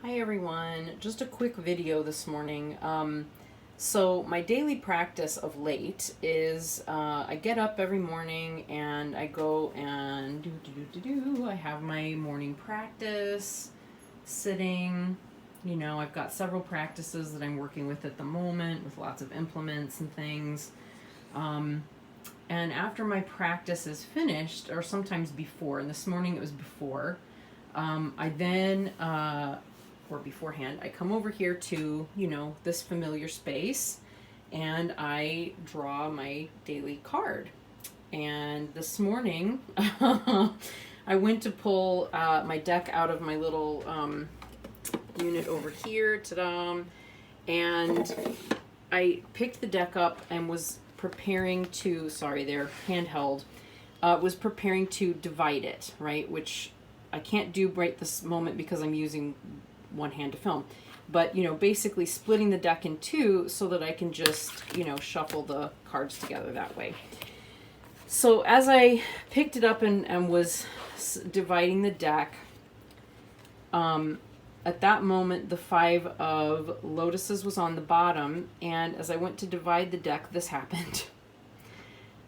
Hi everyone, just a quick video this morning. So my daily practice of late is I get up every morning and I go and I have my morning practice, sitting. I've got several practices that I'm working with at the moment with lots of implements and things. And after my practice is finished, or sometimes before, and this morning it was before, I then or beforehand, I come over here to, this familiar space and I draw my daily card. And this morning, I went to pull my deck out of my little unit over here, ta-da, and I picked the deck up and was preparing to, sorry, they're handheld, was preparing to divide it, right, which I can't do right this moment because I'm using one hand to film, but basically splitting the deck in two so that I can just shuffle the cards together that way. So as I picked it up and was dividing the deck, at that moment the 5 of lotuses was on the bottom, and as I went to divide the deck, this happened.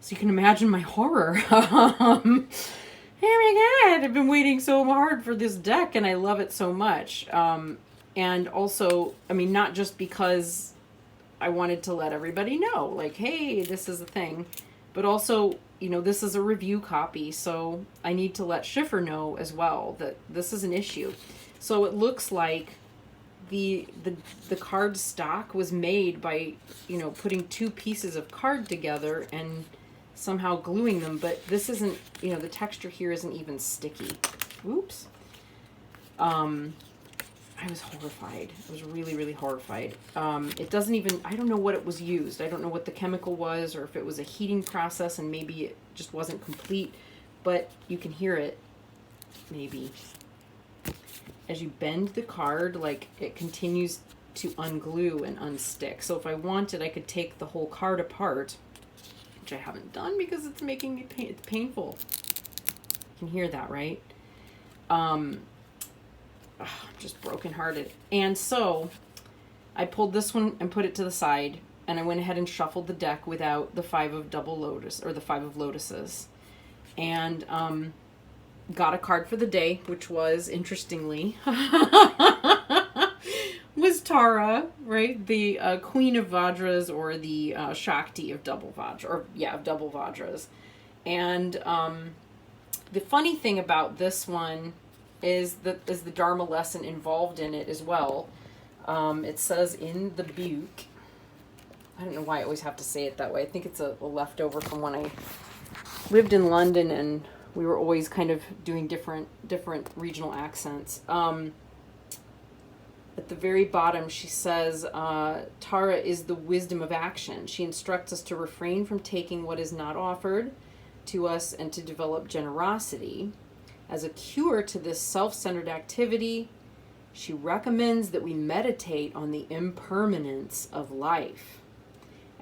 So you can imagine my horror. Oh my God, I've been waiting so hard for this deck and I love it so much. And also, not just because I wanted to let everybody know, like, hey, this is a thing, but also, this is a review copy, so I need to let Schiffer know as well that this is an issue. So it looks like the card stock was made by, putting two pieces of card together and somehow gluing them, but this isn't, the texture here isn't even sticky. Oops. I was horrified. I was really, really horrified. It doesn't even, I don't know what it was used. I don't know what the chemical was, or if it was a heating process and maybe it just wasn't complete, but you can hear it, maybe. As you bend the card, like, it continues to unglue and unstick. So if I wanted, I could take the whole card apart, which I haven't done because it's making me it's painful. You can hear that, right? I'm just brokenhearted. And so I pulled this one and put it to the side, and I went ahead and shuffled the deck without the 5 of double lotus, or the 5 of lotuses, and got a card for the day, which was, interestingly, was Tara, right? The Queen of Vajras, or the Shakti of double Vajra, or of double Vajras. And the funny thing about this one is that is the Dharma lesson involved in it as well. It says in the book, I don't know why I always have to say it that way. I think it's a leftover from when I lived in London and we were always kind of doing different regional accents. At the very bottom, she says, Tara is the wisdom of action. She instructs us to refrain from taking what is not offered to us and to develop generosity. As a cure to this self-centered activity, she recommends that we meditate on the impermanence of life.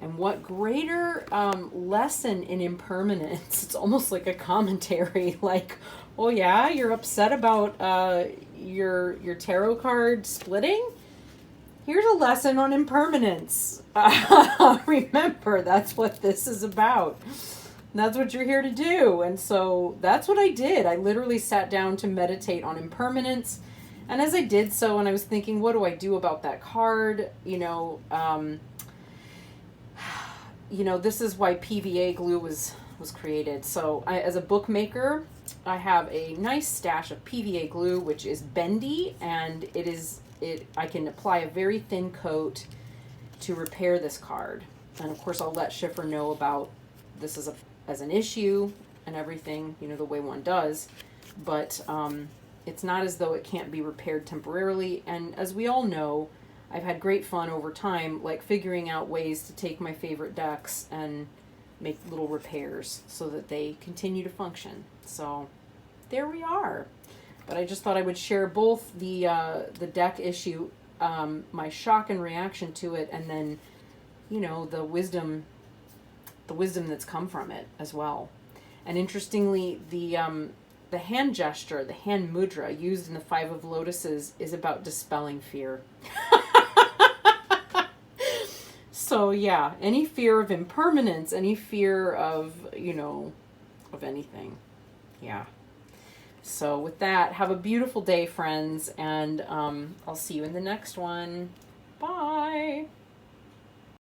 And what greater lesson in impermanence? It's almost like a commentary, like, oh yeah, you're upset about your tarot card splitting? Here's a lesson on impermanence. Remember, that's what this is about. That's what you're here to do. And so that's what I did. I literally sat down to meditate on impermanence. And as I did so, and I was thinking, what do I do about that card? This is why PVA glue was created. So as a bookmaker, I have a nice stash of PVA glue, which is bendy, and I can apply a very thin coat to repair this card. And of course, I'll let Schiffer know about this as an issue and everything, the way one does. But it's not as though it can't be repaired temporarily. And as we all know, I've had great fun over time, like figuring out ways to take my favorite decks and make little repairs so that they continue to function. So there we are. But I just thought I would share both the deck issue, my shock and reaction to it, and then, the wisdom that's come from it as well. And interestingly, the the hand gesture, the hand mudra used in the Five of Lotuses is about dispelling fear. So yeah, any fear of impermanence, any fear of, you know, of anything. Yeah. So with that, have a beautiful day, friends, and I'll see you in the next one. Bye.